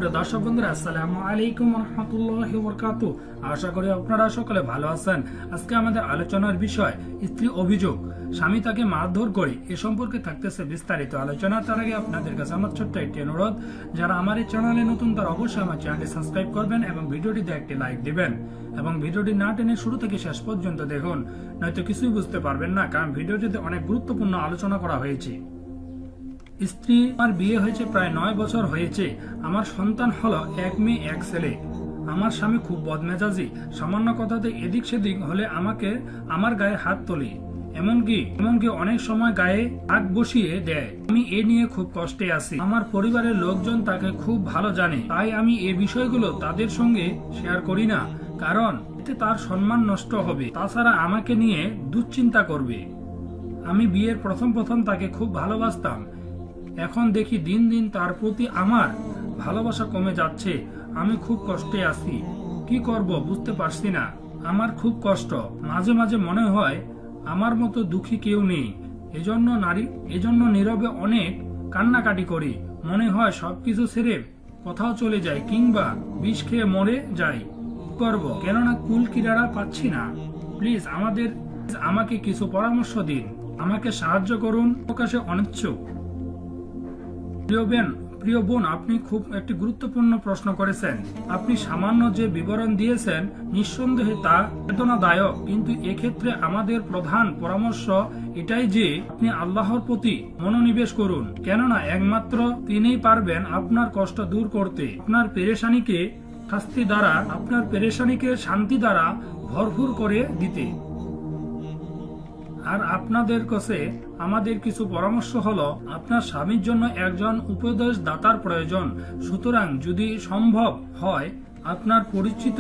সুপ্রিয় দর্শক বন্ধুরা, আসসালামু আলাইকুম ওয়া রাহমাতুল্লাহি ওয়া বারাকাতুহু। আশা করি আপনারা সকলে ভালো আছেন। আজকে আমাদের আলোচনার বিষয় স্ত্রী অভিযোগ স্বামী তাকে মারধর করে, এ সম্পর্কে থাকতেছে বিস্তারিত আলোচনা। তার আগে আপনাদের কাছে আমার ছোট্ট একটি অনুরোধ, যারা আমার এই চ্যানেলে নতুন তারা অবশ্যই আমার চ্যানেলটি সাবস্ক্রাইব করবেন এবং ভিডিওটিতে একটি লাইক দিবেন এবং ভিডিওটি না টেনে শুরু থেকে শেষ পর্যন্ত দেখুন, নয়তো কিছুই বুঝতে পারবেন না, কারণ ভিডিওটিতে অনেক গুরুত্বপূর্ণ আলোচনা করা হয়েছে। স্ত্রী, আমার বিয়ে হয়েছে প্রায় 9 বছর হয়েছে। আমার সন্তান হলো 1 মেয়ে 1 ছেলে। আমার স্বামী খুব বদমেজাজি, সামান্য কথাতে এদিক সেদিক হলে আমার গায়ে হাত তোলে, এমনকি অনেক সময় গায়ে আগ বসিয়ে দেয়। আমি এ নিয়ে খুব কষ্টে আছি। আমার পরিবারের লোকজন তাকে খুব ভালো জানে, তাই আমি এই বিষয়গুলো তাদের সঙ্গে শেয়ার করি না, কারণ এতে তার সম্মান নষ্ট হবে, তাছাড়া আমাকে নিয়ে দুশ্চিন্তা করবে। আমি বিয়ের প্রথম তাকে খুব ভালোবাসতাম, এখন দেখি দিন দিন তার প্রতি আমার ভালোবাসা কমে যাচ্ছে। আমি খুব কষ্টে আছি, কি করব বুঝতে পারছি না। আমার খুব কষ্ট, মাঝে মাঝে মনে হয় আমার মতো দুঃখী কেউ নেই। এজন্য নীরবে অনেক কান্নাকাটি করি। মনে হয় সবকিছু ছেড়ে কোথাও চলে যায় কিংবা বিষ খেয়ে মরে যাই। করব, কেননা কুল কিনারা পাচ্ছি না। প্লিজ আমাকে কিছু পরামর্শ দিন, আমাকে সাহায্য করুন। প্রকাশে অনিচ্ছুক। প্রিয় বোন, আপনি খুব একটি গুরুত্বপূর্ণ প্রশ্ন করেছেন। আপনি সামান্য যে বিবরণ দিয়েছেন নিঃসন্দেহে তা বেদনাদায়ক, কিন্তু এক্ষেত্রে আমাদের প্রধান পরামর্শ এটাই যে আপনি আল্লাহর প্রতি মনোনিবেশ করুন, কেননা একমাত্র তিনিই পারবেন আপনার কষ্ট দূর করতে, আপনার পেরেশানিকে শান্তি দ্বারা ভরপুর করে দিতে। আর আপনাদের কাছে আমাদের কিছু পরামর্শ হলো, আপনার স্বামীর জন্য একজন উপদেশ দাতার প্রয়োজন। সুতরাং যদি সম্ভব হয় আপনার পরিচিত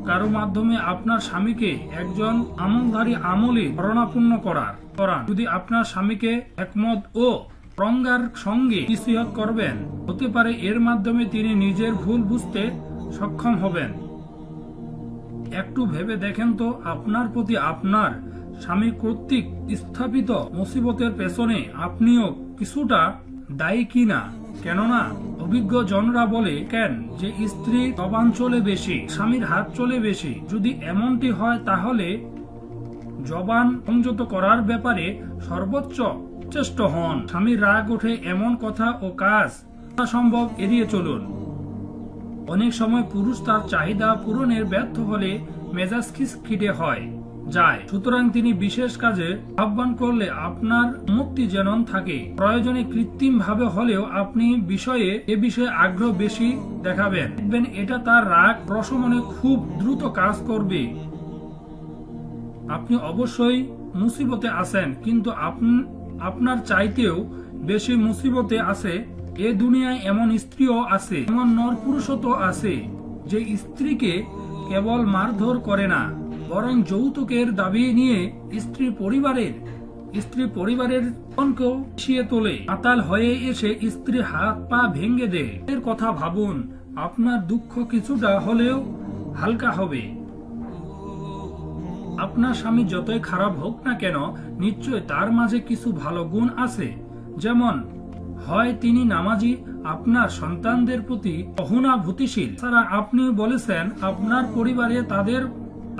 কারো মাধ্যমে আপনার স্বামীকে একজন আমলধারী আমলে করণাপূর্ণ করান। যদি আপনার স্বামীকে একমত ও প্রজ্ঞার সঙ্গে নসিহত করবেন, হতে পারে এর মাধ্যমে তিনি নিজের ভুল বুঝতে সক্ষম হবেন। একটু ভেবে দেখেন তো, আপনার প্রতি আপনার স্বামী কর্তৃক স্থাপিত মুসিবতের পেছনে আপনিও কিছুটা দায়ী কিনা। কেননা অভিজ্ঞ জনরা বলে যে স্ত্রী জবান চলে বেশি, স্বামীর হাত চলে বেশি। যদি এমনটি হয় তাহলে জবান সংযত করার ব্যাপারে সর্বোচ্চ চেষ্ট হন। স্বামীর রাগ ওঠে এমন কথা ও কাজ সম্ভব এড়িয়ে চলুন। অনেক সময় পুরুষ তার চাহিদা পূরণের ব্যর্থ হলে মেজাজ খিটখিটে হয় যায়। সুতরাং তিনি বিশেষ কাজে আহ্বান করলে আপনার মুক্তি যেন থাকে। প্রয়োজনে কৃত্রিম ভাবে হলেও আপনি এ বিষয়ে আগ্রহ বেশি দেখাবেন, দেখবেন এটা তার রাগ প্রশমনে খুব দ্রুত কাজ করবে। আপনি অবশ্যই মুসিবতে আছেন, কিন্তু আপনার চাইতেও বেশি মুসিবতে আছে এ দুনিয়ায় এমন স্ত্রীও আছে, এমন নর পুরুষও তো আছে যে স্ত্রীকে কেবল মারধর করে না, বরং যৌতুকের দাবি নিয়ে স্ত্রী পরিবারের জনকেও শিয়ে তোলে। মাতাল হয়ে এসে স্ত্রীর হাত পা ভেঙে দেয়। এর কথা ভাবুন, আপনার দুঃখ কিছুটা হলেও হালকা হবে। আপনার স্বামী যতই খারাপ হোক না কেন, নিশ্চয় তার মাঝে কিছু ভালো গুণ আছে। যেমন হয় তিনি নামাজি, আপনার সন্তানদের প্রতি সহানুভূতিশীল। তারা আপনি বলেছেন আপনার পরিবারে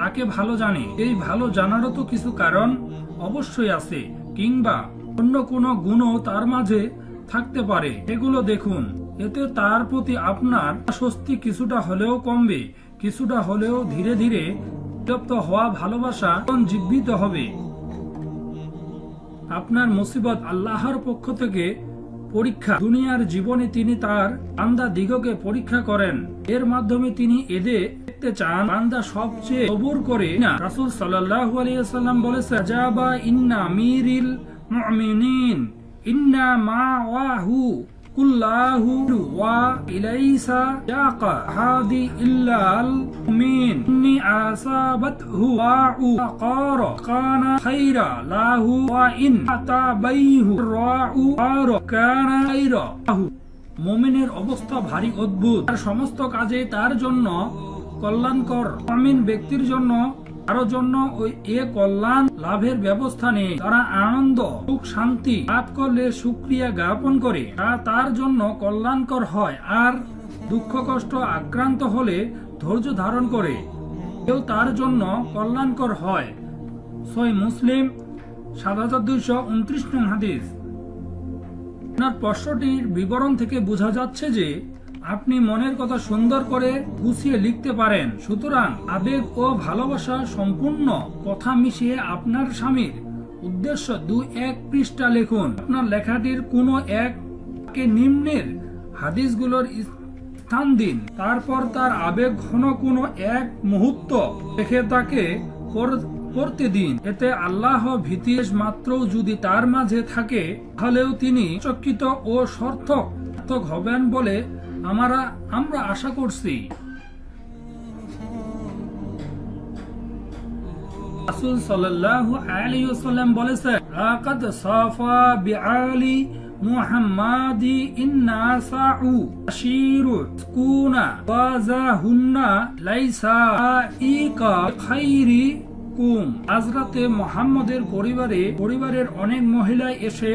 তাকে ভালো জানে। এই ভালো জানারও তো কিছু কারণ অবশ্যই আছে, কিংবা অন্য কোনো গুণও তার মাঝে থাকতে পারে। এগুলো দেখুন, এতে তার প্রতি আপনার স্বস্তি কিছুটা হলেও কমবে, কিছুটা হলেও ধীরে ধীরে তপ্ত হওয়া ভালোবাসা জীবিত হবে। আপনার মুসিবত আল্লাহর পক্ষ থেকে পরীক্ষা। দুনিয়ার জীবনে তিনি তার বান্দা দিগকে পরীক্ষা করেন, এর মাধ্যমে তিনি দেখতে চান বান্দা সবচেয়ে সবুর করে না। রাসূল সাল্লাল্লাহু আলাইহি ওয়াসাল্লাম বলেছেন, জাবা ইন্না আমিরিল মুমিনিন ইন্না মাওয়াহু কুল্লাহু ওয়া ইলাইসা ইয়াকা হাদি ইল্লাল মুমিন ইন্নি আসাবাতহু ওয়াউ আকার কানা খাইরা লাহু ওয়া ইন আতাবাইহু রাউ আর কানা খাইরা লাহু। মুমিনের অবস্থা ভারী অদ্ভুত, আর সমস্ত কাজে তার জন্য কল্যাণকর। মুমিন ব্যক্তির জন্য কারো জন্য এ কল্যাণ লাভের ব্যবস্থা নেই। তারা আনন্দ সুখ শান্তি লাভ করলে শুকরিয়া জ্ঞাপন করে, তা তার জন্য কল্যাণকর হয়। আর দুঃখ কষ্ট আক্রান্ত হলে ধৈর্য ধারণ করে, কেউ তার জন্য কল্যাণকর হয়। সহিহ মুসলিম 7229 নং হাদিস। আপনার প্রশ্নটির বিবরণ থেকে বোঝা যাচ্ছে যে আপনি মনের কথা সুন্দর করে গুছিয়ে লিখতে পারেন। সুতরাং আবেগ ও ভালোবাসা সম্পূর্ণ কথা মিশিয়ে আপনার স্বামীর উদ্দেশ্য 2-1 পৃষ্ঠা লিখুন। আপনার লেখাটির কোনো এককে নিম্নের হাদিসগুলোর স্থান দিন। তারপর তার আবেগ ঘন কোনো এক মুহূর্ত দেখে তাকে করতে দিন। এতে আল্লাহ ভীতি মাত্র যদি তার মাঝে থাকে, তাহলেও তিনি চকিত ও সার্থক হবেন বলে আমরা আশা করছি। রাসূল সাল্লাল্লাহু আলাইহি ওয়াসাল্লাম বলেছেন, লাকাদ সাফা বিআলি মুহাম্মাদি ইন্না সাউ আশিরু কুনা ওয়াজাহুন্না লাইসা ইকা খাইরি কুম। হযরতে মুহাম্মদের পরিবারের অনেক মহিলা এসে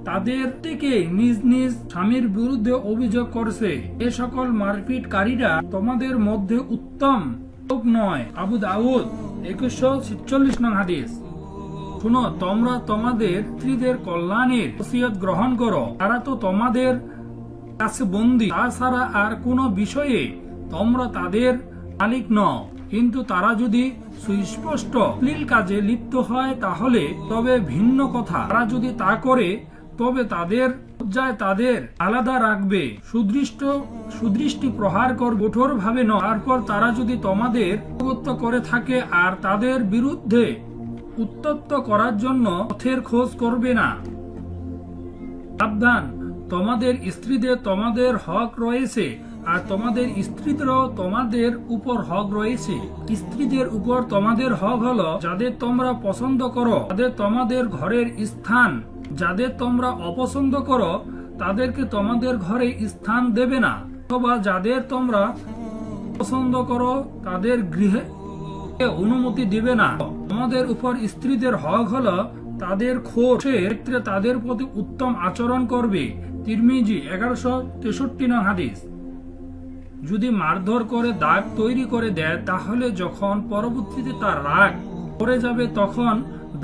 তাদের থেকে নিজ নিজ স্বামীর বিরুদ্ধে অভিযোগ করছে, এ সকল মারপিটকারীরা তোমাদের মধ্যে উত্তম লোক নয়। আবু দাউদ 2146 নং হাদিস। শুনো, তোমরা তোমাদের স্ত্রীদের কল্যাণের ওসিয়ত গ্রহণ করো, তারা তো তোমাদের কাছে বন্দী। তাছাড়া আর কোনো বিষয়ে তোমরা তাদের মালিক নও। কিন্তু তারা যদি সুস্পষ্ট অশ্লীল কাজে লিপ্ত হয় তাহলে তবে ভিন্ন কথা। তারা যদি তা করে তবে তাদের লজ্জায় তাদের আলাদা রাখবে, সুদৃষ্টি প্রহার কর, কঠোর ভাবে নয়। তারপর তারা যদি তোমাদের অবগত করে থাকে আর তাদের বিরুদ্ধে উত্তপ্ত করার জন্য পথের খোঁজ করবে না। সাবধান, তোমাদের স্ত্রীদের তোমাদের হক রয়েছে আর তোমাদের স্ত্রীদেরও তোমাদের উপর হক রয়েছে। স্ত্রীদের উপর তোমাদের হক হলো যাদের তোমরা পছন্দ করো তাদের তোমাদের ঘরের স্থান, যাদের তোমরা অপছন্দ করো তাদেরকে তোমাদের ঘরে স্থান দেবে না, অথবা যাদের তোমরা পছন্দ করো তাদের গৃহে অনুমতি দিবে না। তোমাদের উপর স্ত্রীদের হক হলো তাদের ক্ষেত্রে তাদের প্রতি উত্তম আচরণ করবে। তিরমিজি 1163 নং হাদিস। যদি মারধর করে দাগ তৈরি করে দেয় তাহলে যখন পরবর্তীতে তার রাগ পড়ে যাবে তখন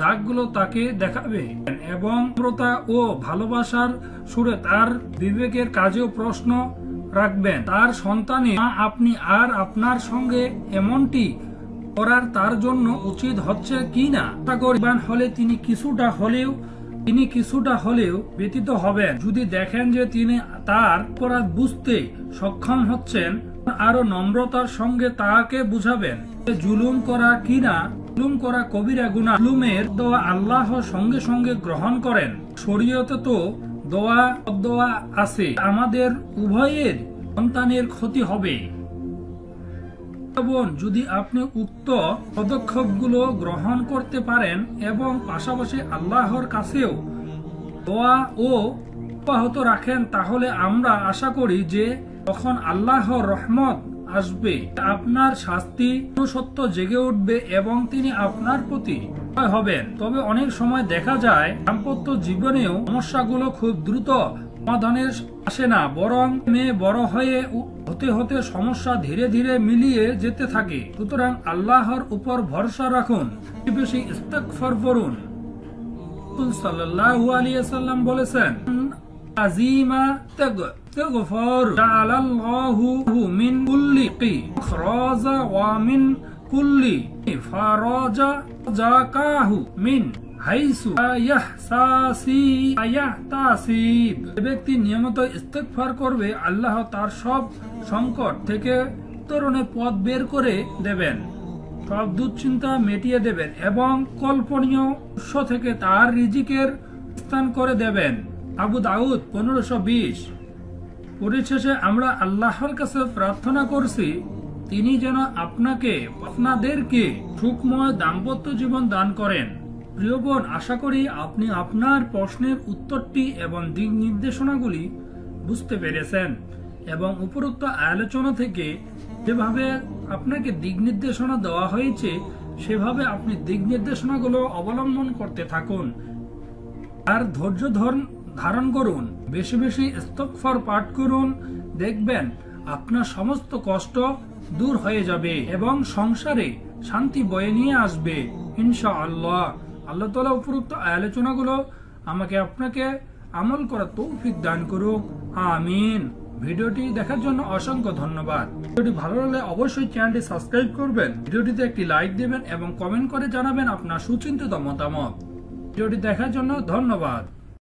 দাগগুলো তাকে দেখাবে এবং নম্রতা ও ভালোবাসার সুরে তার বিবেকের কাজেও প্রশ্ন রাখবেন। তার সন্তানে আপনি আর আপনার সঙ্গে এমনটি করার তার জন্য উচিত হচ্ছে কি না তা করবেন হলে তিনি কিছুটা হলেও ব্যতীত হবেন। যদি দেখেন যে তিনি তার অপরাধ বুঝতে সক্ষম হচ্ছেন, আরো নম্রতার সঙ্গে তাকে বুঝাবেন। জুলুম করা কিনা জুলুম করা কবিরা গুনাহ। জুলুমের দোয়া আল্লাহ সঙ্গে সঙ্গে গ্রহণ করেন। শরীয়তে তো দোয়া আছে, আমাদের উভয়ের সন্তানের ক্ষতি হবে। যদি আপনি উক্ত পদক্ষেপগুলো গ্রহণ করতে পারেন এবং পাশাপাশি আল্লাহর কাছেও দোয়া ও অব্যাহত রাখেন তাহলে আমরা আশা করি যে তখন আল্লাহর রহমত আসবে, আপনার শাস্তি সত্য জেগে উঠবে এবং তিনি আপনার প্রতি হবেন। তবে অনেক সময় দেখা যায় দাম্পত্য জীবনেও সমস্যাগুলো খুব দ্রুত সমাধানে আসে না, বরং মেয়ে বড় হতে হতে সমস্যা ধীরে ধীরে মিলিয়ে যেতে থাকে। সুতরাং আল্লাহর উপর ভরসা রাখুন, বেশি ইস্তিগফার করুন। রাসূল সাল্লাল্লাহু আলাইহি ওয়াসাল্লাম বলেছেন, আজিমা ইস্তিগফার জালাল্লাহু মিন কুল্লি ইখরাজা ওয়া মিন কুল্লি ফারাজা জাকাহু মিন ব্যক্তি নিয়মিত ইস্তিগফার করবে আল্লাহ তার সব সংকট থেকে উত্তরণে পথ বের করে দেবেন, সব দুশ্চিন্তা মিটিয়ে দেবেন এবং কল্পনীয় উৎস থেকে তার রিজিকের স্থান করে দেবেন। আবু দাউদ 1520। পরিশেষে আমরা আল্লাহর কাছে প্রার্থনা করছি তিনি যেন আপনাদেরকে সুখময় দাম্পত্য জীবন দান করেন। প্রিয় বোন, আশা করি আপনি আপনার প্রশ্নের উত্তরটি এবং দিক নির্দেশনাগুলি বুঝতে পেরেছেন এবং উপরোক্ত আলোচনা থেকে যেভাবে আপনাকে দিক নির্দেশনা দেওয়া হয়েছে সেভাবে আপনি দিক নির্দেশনাগুলো অবলম্বন করতে থাকুন আর ধৈর্য ধারণ করুন, বেশি বেশি ইস্তিগফার পাঠ করুন। দেখবেন আপনার সমস্ত কষ্ট দূর হয়ে যাবে এবং সংসারে শান্তি বয়ে নিয়ে আসবে ইনশাআল্লাহ। আল্লাহ তাআলা উপরোক্ত আলোচনাগুলো আমাকে আপনাকে আমল করার তৌফিক দান করুক, আমিন। ভিডিওটি দেখার জন্য অসংখ্য ধন্যবাদ। ভিডিওটি ভালো লাগলে অবশ্যই চ্যানেলটি সাবস্ক্রাইব করবেন, ভিডিওটিতে একটি লাইক দেবেন এবং কমেন্ট করে জানাবেন আপনার সুচিন্তিত মতামত। ভিডিওটি দেখার জন্য ধন্যবাদ।